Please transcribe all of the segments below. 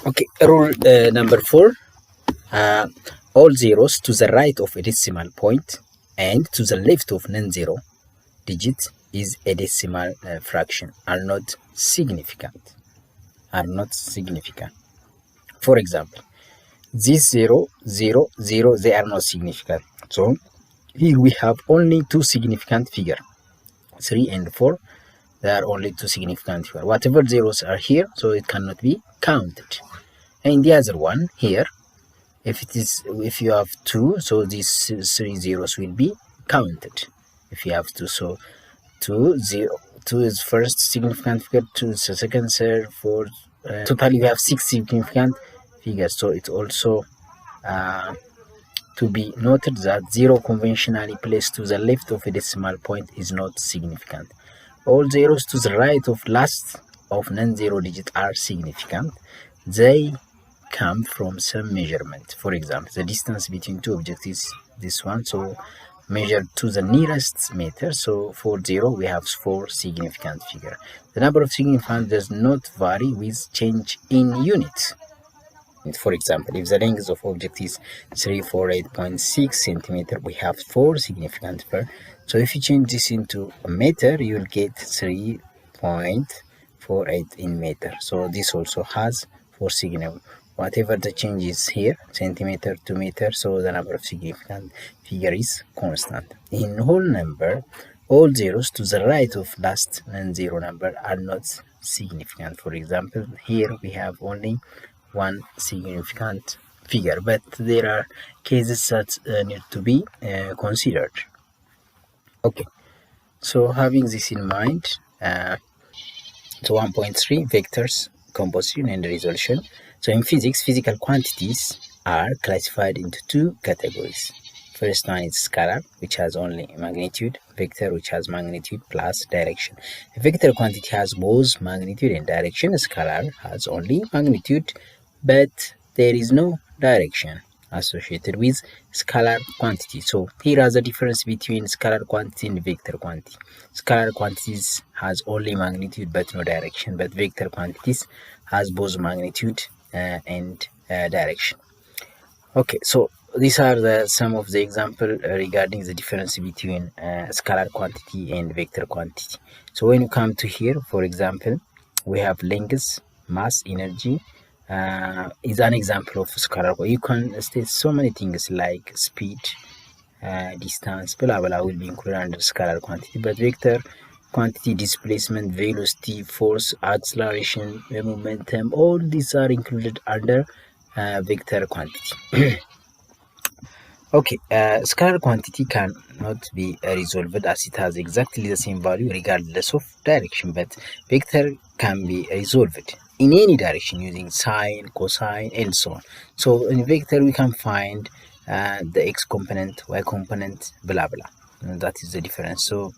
Okay, rule number 4. All zeros to the right of a decimal point and to the left of non-zero digit is a decimal fraction are not significant. For example, this 0, 0, 0, they are not significant. So here we have only two significant figures, 3 and 4. They are only two significant figures. Whatever zeros are here, so it cannot be counted. And the other one here, if you have 2, so these 3 zeros will be counted. If you have 2, so 2 is first significant figure, 2 is the second, third, fourth. Totally, we have 6 significant figures. So it's also to be noted that 0 conventionally placed to the left of a decimal point is not significant. All zeros to the right of last of non-zero digit are significant. They come from some measurement. For example, the distance between two objects is this one, so measure to the nearest meter. So for 0 we have 4 significant figure. The number of significant does not vary with change in units. For example, if the length of object is 348.6 centimeter, we have 4 significant figure. So if you change this into a meter, you will get 3.48 in meter. So this also has 4 significant. Whatever the change is here, centimeter to meter, so the number of significant figure is constant. In whole number, all zeros to the right of last non-zero number are not significant. For example, here we have only 1 significant figure, but there are cases that need to be considered. Okay, so having this in mind, so 1.3 vectors, composition and resolution. So in physics, physical quantities are classified into 2 categories. First one is scalar, which has only magnitude, vector, which has magnitude plus direction. A vector quantity has both magnitude and direction. A scalar has only magnitude, but there is no direction associated with scalar quantity. So here is the difference between scalar quantity and vector quantity. Scalar quantities has only magnitude but no direction, but vector quantities has both magnitude and direction. Okay, so these are some of the example regarding the difference between scalar quantity and vector quantity. So when you come to here, for example, we have length, mass, energy is an example of scalar. You can state so many things like speed, distance, blah blah will be included under scalar quantity, but vector quantity, displacement, velocity, force, acceleration, momentum, all these are included under vector quantity. Okay, scalar quantity cannot be resolved as it has exactly the same value regardless of direction, but vector can be resolved in any direction using sine, cosine, and so on. So in vector we can find the x component, y component, blah blah. And that is the difference. So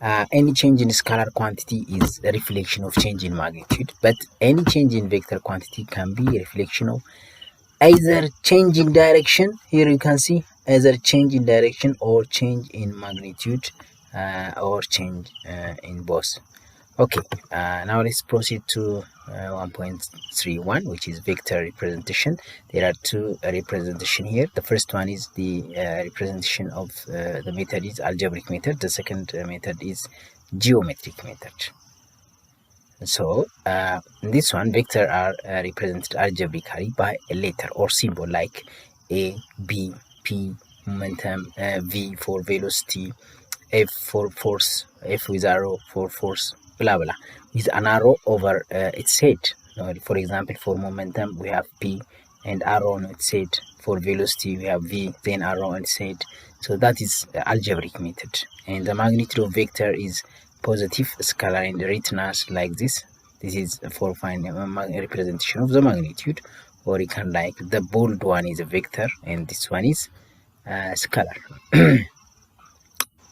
any change in scalar quantity is a reflection of change in magnitude, but any change in vector quantity can be a reflection of either change in direction. Here you can see either change in direction or change in magnitude or change in both. Okay, now let's proceed to 1.31, which is vector representation. There are 2 representation here. The first one is the representation of the method is algebraic method. The second method is geometric method. So in this one, vector are represented algebraically by a letter or symbol like A, B, P, momentum, V for velocity, F for force, F with arrow for force, blah blah, with an arrow over its head. For example, for momentum we have P and arrow on its head. For velocity we have V, then arrow on its head. So that is algebraic method. And the magnitude of vector is positive scalar and written as like this. This is for finding a representation of the magnitude, or you can like the bold one is a vector and this one is scalar.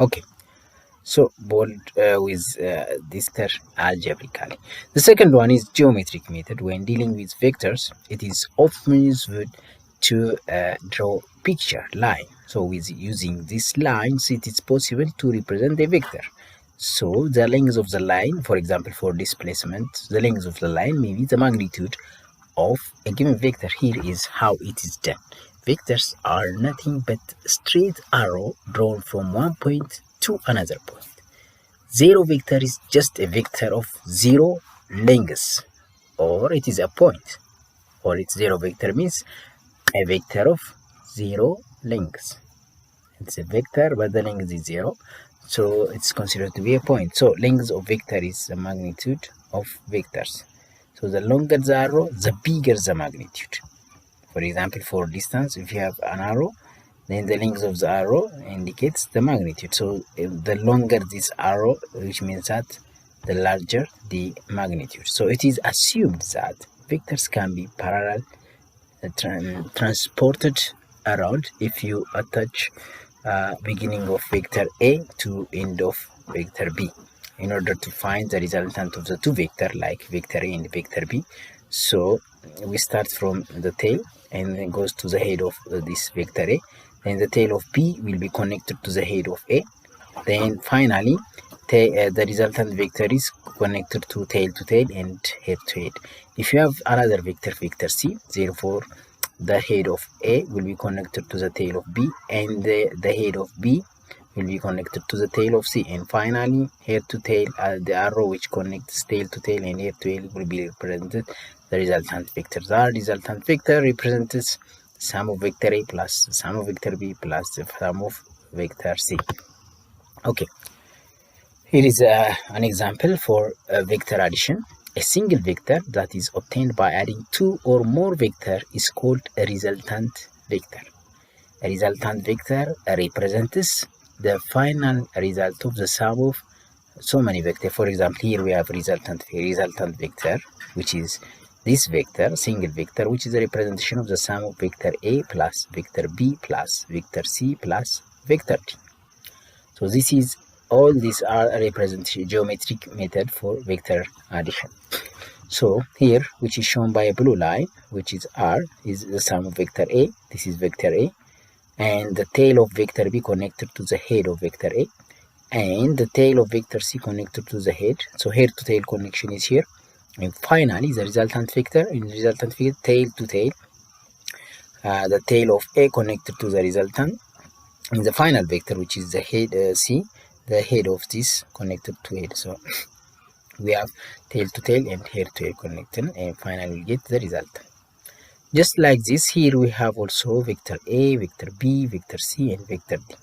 Okay, so bold with this algebraically. The second one is geometric method. When dealing with vectors, it is often used to draw picture line. So with using these lines, it is possible to represent a vector. So the length of the line, for example, for displacement, the length of the line may be the magnitude of a given vector. Here is how it is done. Vectors are nothing but straight arrow drawn from one point to another point. Zero vector is just a vector of zero length, or it is a point, or it's zero vector means a vector of zero length. It's a vector, but the length is zero, so it's considered to be a point. So length of vector is the magnitude of vectors. So the longer the arrow, the bigger the magnitude. For example, for distance, if you have an arrow, then the length of the arrow indicates the magnitude. So the longer this arrow, which means that the larger the magnitude. So it is assumed that vectors can be parallel transported around if you attach beginning of vector A to end of vector B in order to find the resultant of the two vector like vector A and vector B. So we start from the tail and then goes to the head of this vector A. Then the tail of B will be connected to the head of A. Then finally the resultant vector is connected to tail and head to head. If you have another vector, vector C, therefore the head of A will be connected to the tail of B, and the head of B will be connected to the tail of C, and finally head to tail, the arrow which connects tail to tail and head to head will be represented the resultant vector. The resultant vector represents sum of vector A plus the sum of vector B plus the sum of vector C. Okay, here is an example for vector addition. A single vector that is obtained by adding two or more vectors is called a resultant vector. A resultant vector represents the final result of the sum of so many vectors. For example, here we have resultant vector, which is this vector, single vector, which is a representation of the sum of vector A plus vector B plus vector C plus vector D. So this is all these are a representation geometric method for vector addition. So here, which is shown by a blue line, which is R, is the sum of vector A. This is vector A, and the tail of vector B connected to the head of vector A, and the tail of vector C connected to the head. So head to tail connection is here, and finally the resultant vector tail to tail, the tail of A connected to the resultant, and the final vector, which is the head C, the head of this connected to head. So we have tail to tail and head to head connection, and finally we get the result. Just like this, here we have also vector A, vector B, vector C, and vector D.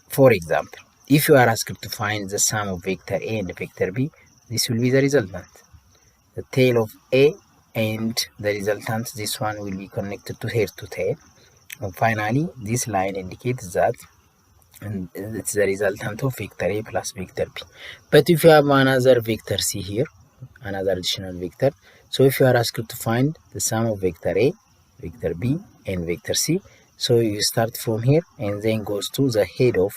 For example, if you are asked to find the sum of vector A and vector B, this will be the resultant. The tail of A and the resultant, this one will be connected to head to tail. And finally, this line indicates that and it's the resultant of vector A plus vector B. But if you have another vector C here, another additional vector, so if you are asked to find the sum of vector A, vector B, and vector C, so you start from here and then goes to the head of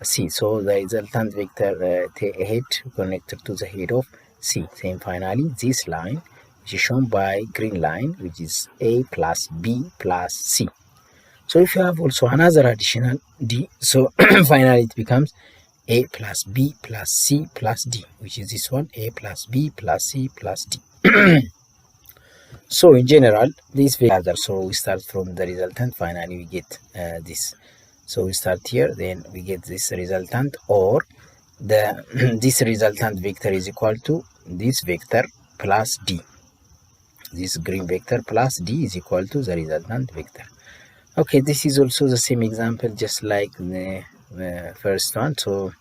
C. So the resultant vector head connected to the head of C. Then finally, this line, which is shown by green line, which is A plus B plus C. So if you have also another additional D, so finally it becomes A plus B plus C plus D, which is this one, A plus B plus C plus D. So in general, these vectors, so we start from the resultant, finally we get this. So we start here, then we get this resultant, or the this resultant vector is equal to this vector plus D. This green vector plus D is equal to the resultant vector. Okay, this is also the same example, just like the first one. So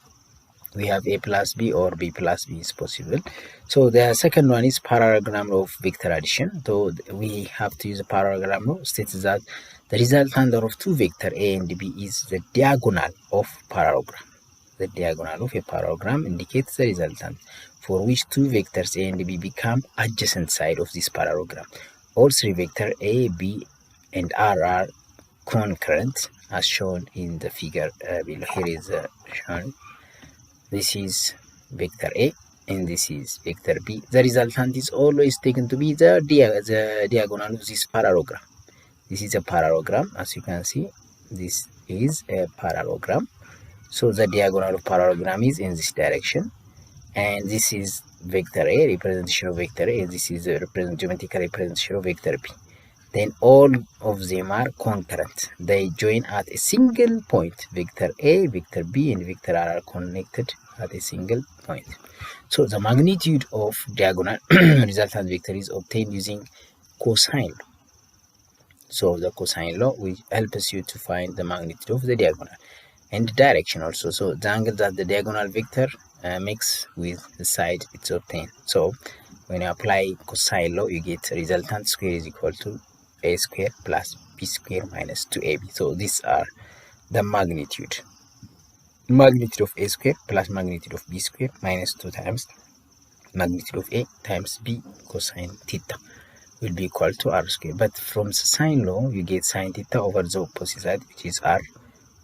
we have A plus B or B plus B is possible. So the second one is parallelogram of vector addition. So we have to use a parallelogram law, states that the resultant of two vector A and B is the diagonal of parallelogram. The diagonal of a parallelogram indicates the resultant for which two vectors A and B become adjacent side of this parallelogram. All three vectors A, B, and R are concurrent as shown in the figure below. Here is shown. This is vector A and this is vector B. The resultant is always taken to be the diagonal of this parallelogram. This is a parallelogram, as you can see. This is a parallelogram, So the diagonal of parallelogram is in this direction, and this is vector A, representation of vector A, and this is the geometrical representation of vector B. Then all of them are concurrent. They join at a single point. Vector A, vector B, and vector R are connected at a single point. So the magnitude of diagonal resultant vector is obtained using cosine law. So the cosine law will help you to find the magnitude of the diagonal and the direction also. So the angle that the diagonal vector makes with the side it's obtained. So when you apply cosine law, you get resultant square is equal to a square plus b square minus 2ab. So these are the magnitude of a square plus magnitude of b square minus 2 times magnitude of a times b cosine theta will be equal to r square. But from sine law, you get sine theta over the opposite side, which is r.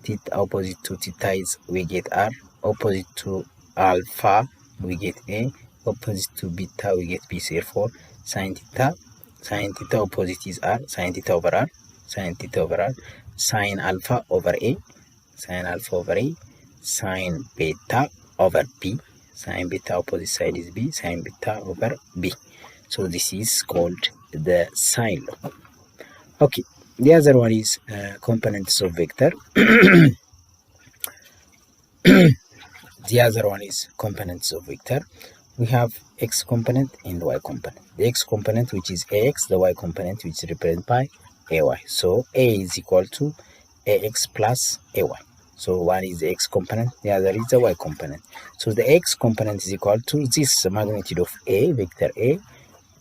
Theta opposite to theta is we get r. Opposite to alpha we get a. Opposite to beta we get b. Therefore sine theta opposite is r. Sine theta over r. Sine theta over r. Sine alpha over a. Sine alpha over a. Sine beta over b. Sine beta opposite side is b. Sine beta over b. So this is called the sine law. Okay, the other one is components of vector. The other one is components of vector. We have x component and y component. The x component, which is ax, the y component, which is represented by ay. So a is equal to ax plus ay. So one is the x component, the other is the y component. So the x component is equal to this magnitude of a, vector a,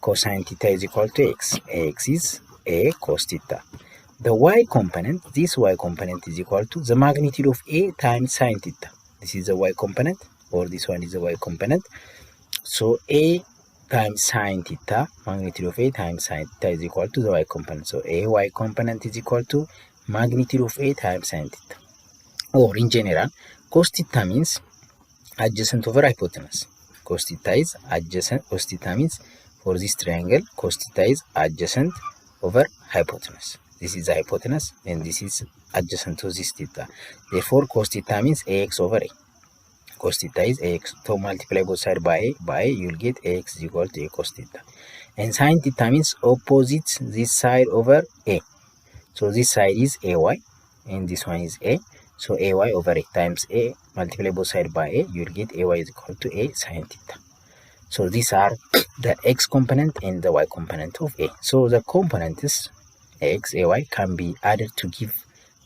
cosine theta is equal to x. Ax is a cos theta. The y component, this y component is equal to the magnitude of a times sine theta. This is the y component, or this one is the y component. So a times sine theta, magnitude of a times sine theta is equal to the y component. So a y component is equal to magnitude of a times sine theta. Or in general, cos theta means adjacent over hypotenuse. Cos theta is adjacent. Cos theta means for this triangle, cos theta is adjacent over hypotenuse. This is the hypotenuse and this is adjacent to this theta. Therefore, cos theta means ax over a. Cos theta is ax. So multiply both sides by a, you will get ax is equal to a cos theta. And sine theta means opposite this side over a. So this side is ay and this one is a. So ay over a times a, multiply both sides by a, you will get ay is equal to a sine theta. So these are the x component and the y component of a. So the components x, ay can be added to give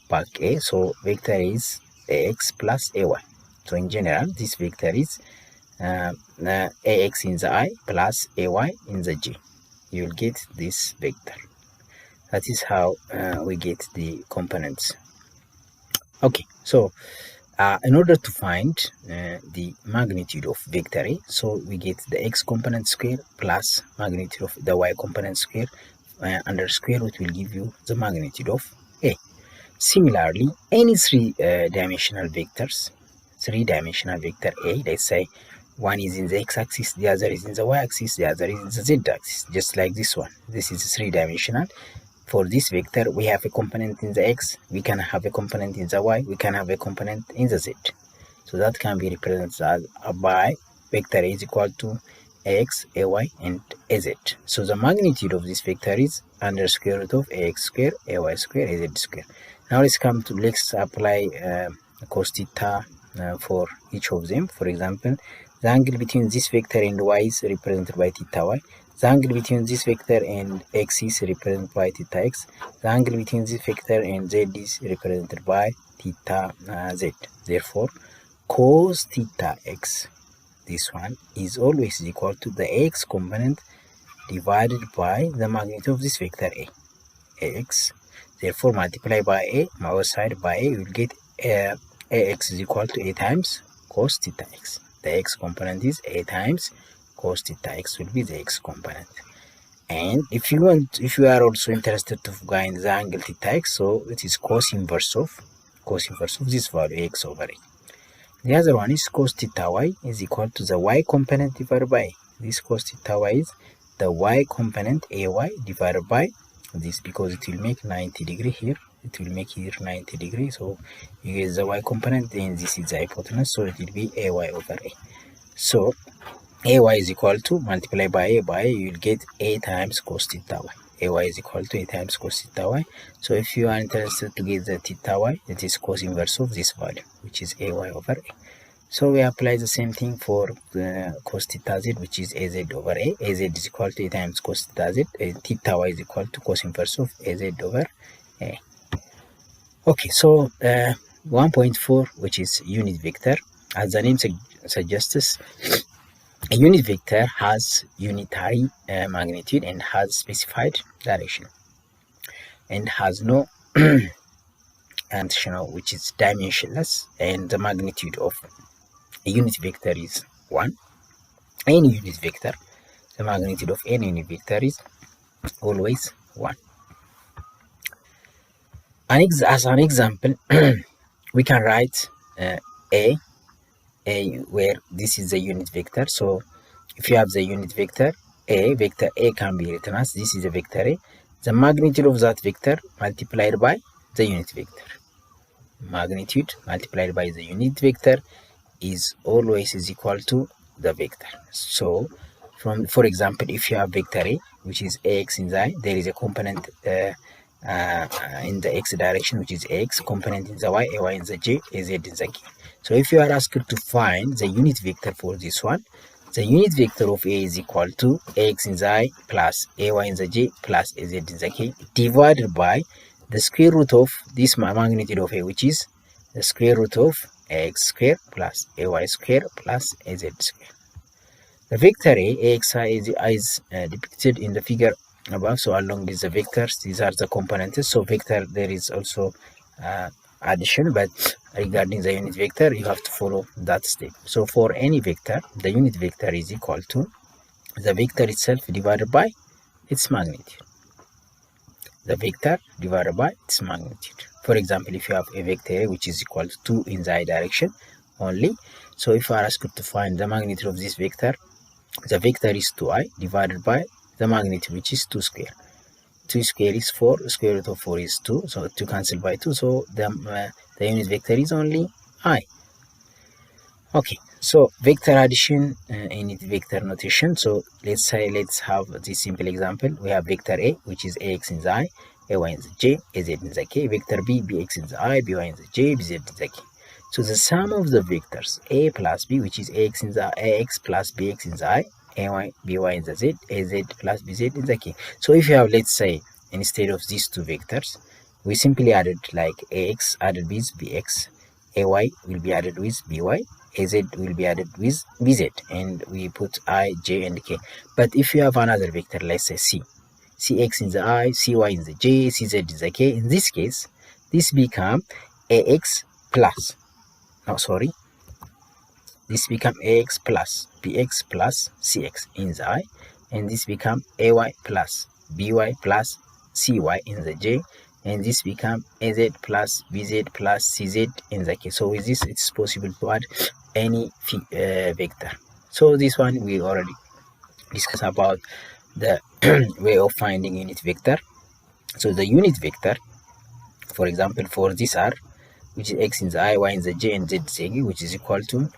back a. So vector is ax plus ay. So in general, this vector is ax in the I plus ay in the j. You will get this vector. That is how we get the components. Okay, so in order to find the magnitude of vector a, so we get the x component square plus magnitude of the y component square under square root will give you the magnitude of a. Similarly, any three-dimensional vector a, let's say one is in the x-axis, the other is in the y-axis, the other is in the z-axis, just like this one. This is three-dimensional. For this vector, we have a component in the x, we can have a component in the y, we can have a component in the z. So that can be represented by vector a is equal to ax, ay, and az. So the magnitude of this vector is under square root of ax square, ay square, az square. Now let's apply cos theta for each of them. For example, the angle between this vector and y is represented by theta y. The angle between this vector and x is represented by theta x. The angle between this vector and z is represented by theta z. Therefore, cos theta x, this one, is always equal to the x component divided by the magnitude of this vector a, ax. Therefore, multiply by a, both side by a, you will get ax is equal to a times cos theta x. The x component is a times cos theta x will be the x component. And if you are also interested to find the angle theta x, so it is cos inverse of this value x over a. The other one is cos theta y is equal to the y component divided by a. This cos theta y is the y component ay divided by this, because it will make 90 degree here it will make here 90 degrees. So you get the y component, then this is the hypotenuse, so it will be ay over a. So ay is equal to, multiply by a, you will get a times cos theta y. Ay is equal to a times cos theta y. So if you are interested to get the theta y, it is cos inverse of this value, which is ay over a. So we apply the same thing for cos theta z, which is az over a. Az is equal to a times cos theta z, theta y is equal to cos inverse of az over a. Okay, so 1.4, which is unit vector. As the name suggests, a unit vector has unitary magnitude and has specified direction and has no dimensional, which is dimensionless, and the magnitude of a unit vector is 1. Any unit vector, the magnitude of any unit vector is always 1. As an example, we can write a where this is the unit vector. So if you have the unit vector A can be written as, this is a vector A, the magnitude of that vector multiplied by the unit vector. Magnitude multiplied by the unit vector is always is equal to the vector. So for example, if you have vector A, which is ax in the I, there is a component in the x direction, which is x, component in the y, ay in the j, az in the k. So if you are asked to find the unit vector for this one, the unit vector of A is equal to ax in the I plus ay in the j plus az in the k, divided by the square root of this magnitude of A, which is the square root of ax square plus ay square plus az square. The vector A, ax is depicted in the figure above. So along with the vectors, these are the components. So vector, there is also addition, but regarding the unit vector, you have to follow that step. So for any vector, the unit vector is equal to the vector itself divided by its magnitude. The vector divided by its magnitude. For example, if you have a vector A, which is equal to 2 in the I direction only, so if you are asked to find the magnitude of this vector, the vector is 2i divided by the magnitude, which is 2 square. 2 square is 4, square root of 4 is 2, so 2 cancel by 2, so the unit vector is only I. Okay, so vector addition in vector notation. So let's have this simple example. We have vector A, which is ax in the I, ay in the j, az in the k. Vector B, bx in the I, by in the j, bz in the k. So the sum of the vectors A plus B, which is ax in the ax plus bx in the I, ay, by in the z, az plus bz in the k. So if you have, let's say, instead of these two vectors, we simply added like ax added with bx, ay will be added with by, az will be added with bz, and we put I, j, and k. But if you have another vector, let's say c, cx in the I, cy in the j, cz in the k, in this case, this become ax plus, this become ax plus bx plus cx in the I, and this become ay plus by plus cy in the j, and this become az plus bz plus cz in the k. So with this, it's possible to add any vector. So this one we already discussed about the way of finding unit vector. So the unit vector, for example, for this R, which is x in the I, y in the j, and z in the k, which is equal to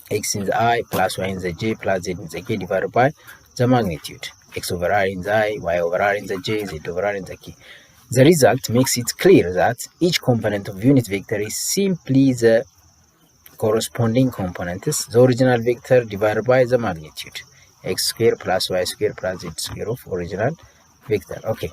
x in the I plus y in the j plus z in the k divided by the magnitude, x over r in the I, y over r in the j, z over r in the k. The result makes it clear that each component of unit vector is simply the corresponding components, the original vector divided by the magnitude, x square plus y square plus z square of original vector. Okay,